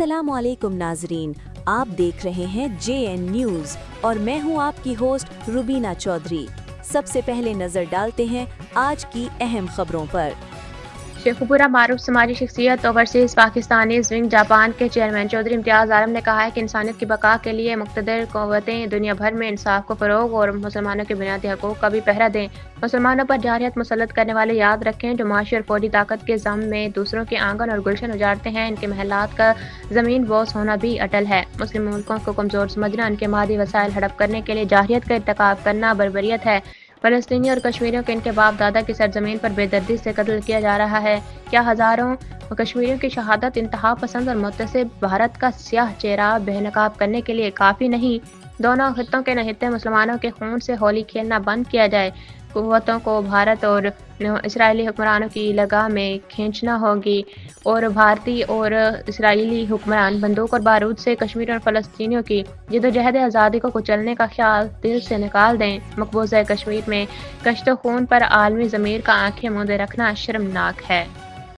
अस्सलाम वालेकुम नाजरीन, आप देख रहे हैं JN न्यूज़ और मैं हूं आपकी होस्ट रुबीना चौधरी। सबसे पहले नजर डालते हैं आज की अहम खबरों पर। शेखुपुरा मारूफ समाजी शख्सियत ओवरसीज पाकिस्तानी विंग जापान के चेयरमैन चौधरी इम्तियाज़ आलम ने कहा है कि इंसानियत की बका के लिए मुक़्तदर क़ुव्वतें दुनिया भर में इंसाफ को फ़रोग़ और मुसलमानों के बुनियादी हक़ूक़ का भी पहरा दें। मुसलमानों पर जारहियत मुसल्लत करने वाले याद रखें, जो माशी और फौजी ताकत के ज़म में दूसरों के आंगन और गुलशन उजाड़ते हैं, इनके महलात का ज़मीन बोस होना भी अटल है। मुस्लिम मुल्कों को कमज़ोर समझना, इनके मादी वसाइल हड़प करने के लिए जारहियत का इर्तिकाब करना बर्बरियत है। फ़लस्तीनी और कश्मीरियों के इनके बाप दादा की सरजमीन पर बेदर्दी से कत्ल किया जा रहा है। क्या हज़ारों कश्मीरियों की शहादत इंतहा पसंद और मुतसिब भारत का स्याह चेहरा बेनकाब करने के लिए काफ़ी नहीं? दोनों खित्तों के नहित्ते मुसलमानों के खून से होली खेलना बंद किया जाए। कुव्वतों को भारत और इसराइली हुक्मरानों की लगाह में खींचना होगी और भारतीय और इसराइली हुक्मरान बंदूक और बारूद से कश्मीर और फ़लस्तीनियों की जद्दोजहद आज़ादी को कुचलने का ख्याल दिल से निकाल दें। मकबूजा कश्मीर में कश्त खून पर आलमी ज़मीर का आंखें मूंदे रखना शर्मनाक है।